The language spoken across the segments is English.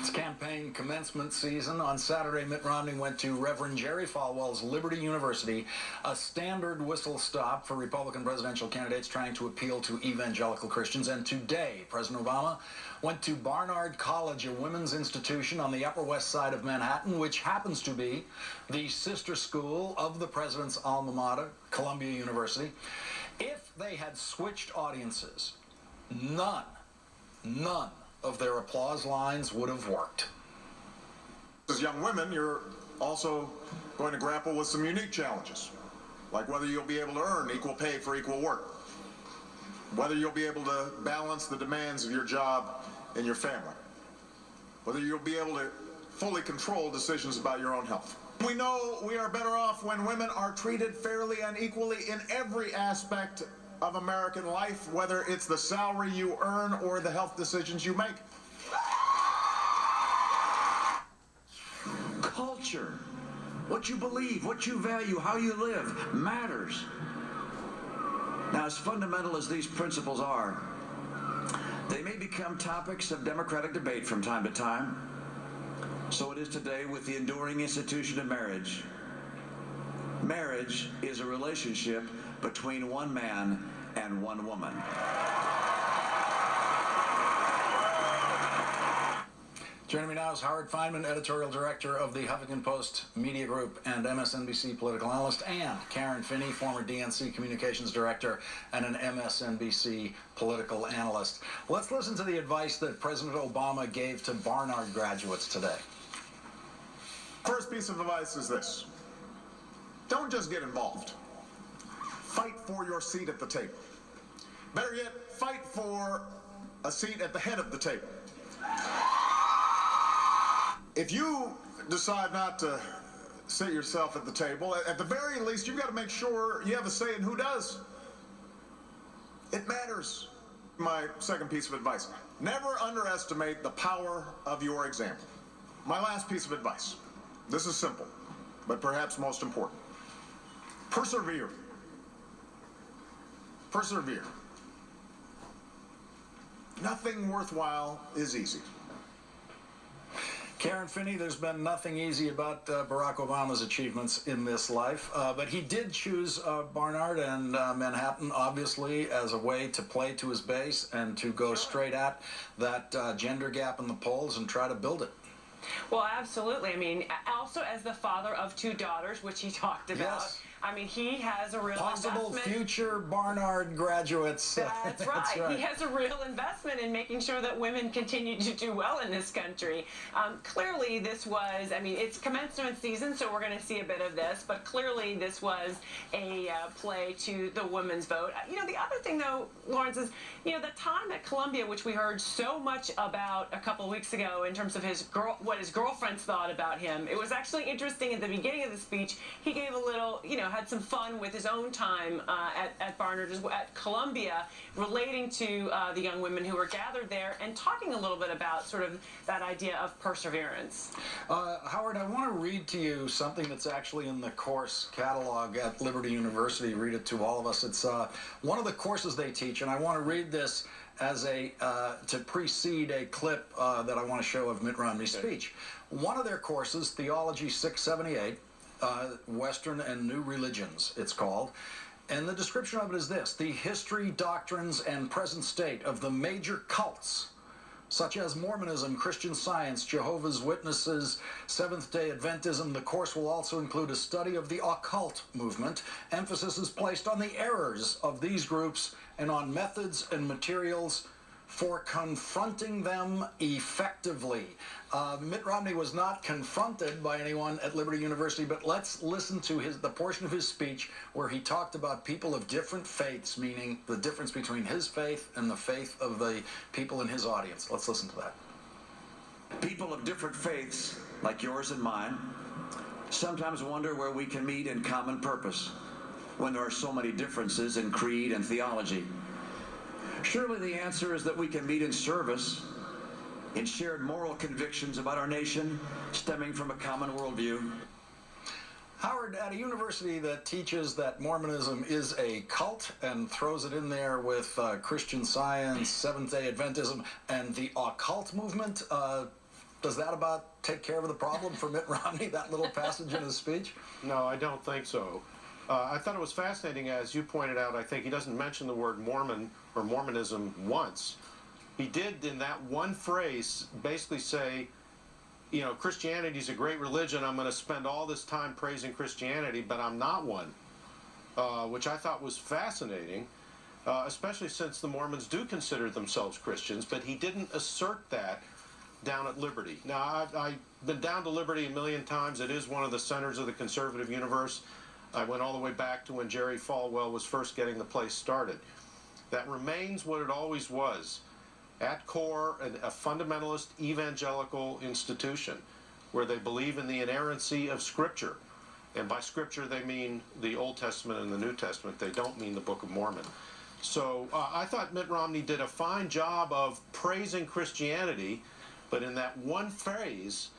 It's campaign commencement season. On Saturday, Mitt Romney went to Reverend Jerry Falwell's Liberty University, a standard whistle stop for Republican presidential candidates trying to appeal to evangelical Christians. And today, President Obama went to Barnard College, a women's institution on the Upper West Side of Manhattan, which happens to be the sister school of the president's alma mater, Columbia University. If they had switched audiences, none of their applause lines would have worked. As young women, you're also going to grapple with some unique challenges, like whether you'll be able to earn equal pay for equal work, whether you'll be able to balance the demands of your job and your family, whether you'll be able to fully control decisions about your own health. We know we are better off when women are treated fairly and equally in every aspect of American life, whether it's the salary you earn or the health decisions you make. Culture, what you believe, what you value, how you live, matters. Now, as fundamental as these principles are, they may become topics of democratic debate from time to time. So it is today with the enduring institution of marriage. Marriage is a relationship between one man and one woman. Joining me now is Howard Fineman, editorial director of the Huffington Post Media Group and MSNBC political analyst, and Karen Finney, former DNC communications director and an MSNBC political analyst. Let's listen to the advice that President Obama gave to Barnard graduates today. First piece of advice is this: don't just get involved. Fight for your seat at the table. Better yet, fight for a seat at the head of the table. If you decide not to sit yourself at the table, at the very least, you've got to make sure you have a say in who does. It matters. My second piece of advice: never underestimate the power of your example. My last piece of advice: this is simple, but perhaps most important. Persevere. Persevere. Nothing worthwhile is easy. Karen Finney, there's been nothing easy about Barack Obama's achievements in this life, but he did choose Barnard and Manhattan, obviously, as a way to play to his base and to go straight at that gender gap in the polls and try to build it. Well, absolutely. I mean, also as the father of two daughters, which he talked about. Yes. I mean, he has a real Possible investment. future Barnard graduates. That's right. That's right. He has a real investment in making sure that women continue to do well in this country. Clearly, this was, I mean, it's commencement season, so we're going to see a bit of this, but clearly this was a play to the women's vote. You know, the other thing, though, Lawrence, is, you know, the time at Columbia, which we heard so much about a couple of weeks ago in terms of what his girlfriends thought about him. It was actually interesting at the beginning of the speech. He gave a little, you know, had some fun with his own time at Barnard, at Columbia, relating to the young women who were gathered there and talking a little bit about sort of that idea of perseverance. Howard, I want to read to you something that's actually in the course catalog at Liberty University. Read it to all of us. It's one of the courses they teach, and I want to read this as to precede a clip that I want to show of Mitt Romney's speech. One of their courses, Theology 678, Western and New Religions, it's called. And the description of it is this: the history, doctrines, and present state of the major cults, such as Mormonism, Christian Science, Jehovah's Witnesses, Seventh-day Adventism. The course will also include a study of the occult movement. Emphasis is placed on the errors of these groups and on methods and materials for confronting them effectively. Mitt Romney was not confronted by anyone at Liberty University, but let's listen to the portion of his speech where he talked about people of different faiths, meaning the difference between his faith and the faith of the people in his audience. Let's listen to that. People of different faiths, like yours and mine, sometimes wonder where we can meet in common purpose when there are so many differences in creed and theology. Surely the answer is that we can meet in service, in shared moral convictions about our nation stemming from a common worldview. Howard, at a university that teaches that Mormonism is a cult and throws it in there with Christian Science, Seventh-day Adventism, and the occult movement, Does that about take care of the problem for Mitt Romney, that little passage in his speech? No, I don't think so. I thought it was fascinating, as you pointed out. I think he doesn't mention the word Mormon or Mormonism once. He did, in that one phrase, basically say, you know, Christianity's a great religion. I'm going to spend all this time praising Christianity, but I'm not one, which I thought was fascinating, especially since the Mormons do consider themselves Christians, but he didn't assert that down at Liberty. Now, I've been down to Liberty a million times. It is one of the centers of the conservative universe. I went all the way back to when Jerry Falwell was first getting the place started. That remains what it always was. At core, a fundamentalist evangelical institution where they believe in the inerrancy of Scripture. And by Scripture, they mean the Old Testament and the New Testament. They don't mean the Book of Mormon. So I thought Mitt Romney did a fine job of praising Christianity, but in that one phrase,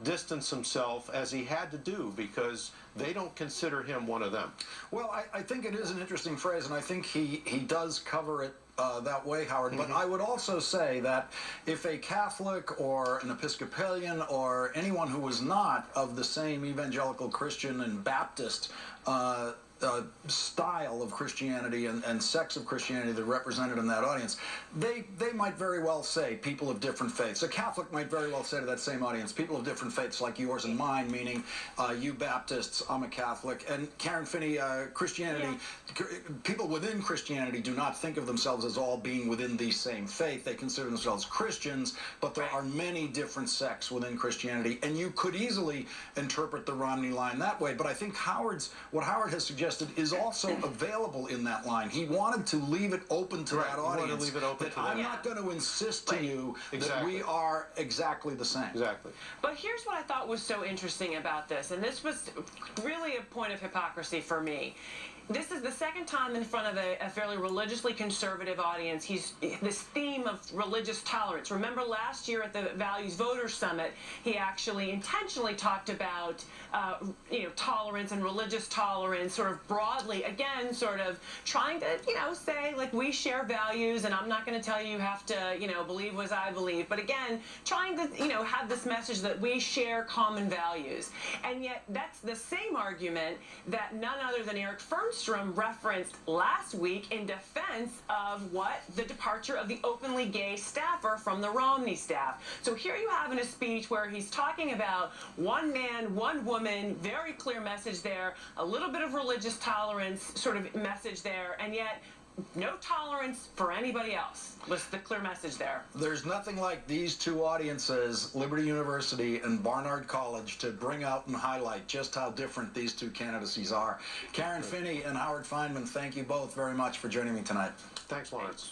distance himself as he had to do because they don't consider him one of them. Well, I think it is an interesting phrase, and I think he does cover it that way, Howard. But I would also say that if a Catholic or an Episcopalian or anyone who was not of the same evangelical Christian and Baptist style of Christianity and sects of Christianity that are represented in that audience, they might very well say people of different faiths. A Catholic might very well say to that same audience, people of different faiths like yours and mine, meaning you Baptists, I'm a Catholic, and Karen Finney, Christianity, people within Christianity do not think of themselves as all being within the same faith. They consider themselves Christians, but there are many different sects within Christianity, and you could easily interpret the Romney line that way. But I think what Howard has suggested is also available in that line. He wanted to leave it open to that audience. Leave it open to I'm not going to insist to you that we are exactly the same. Exactly. But here's what I thought was so interesting about this, and this was really a point of hypocrisy for me. This is the second time in front of a fairly religiously conservative audience. This theme of religious tolerance. Remember last year at the Values Voters Summit, he actually intentionally talked about tolerance and religious tolerance sort of broadly. Again, sort of trying to say like we share values, and I'm not going to tell you have to believe as I believe. But again, trying to have this message that we share common values, and yet that's the same argument that none other than Eric Fernstrom referenced last week in defense of the departure of the openly gay staffer from the Romney staff. So here you have in a speech where he's talking about one man, one woman, very clear message there, a little bit of religious tolerance sort of message there, and yet no tolerance for anybody else was the clear message there. There's nothing like these two audiences, Liberty University and Barnard College, to bring out and highlight just how different these two candidacies are. Karen Finney and Howard Feynman, thank you both very much for joining me tonight. Thanks, Lawrence.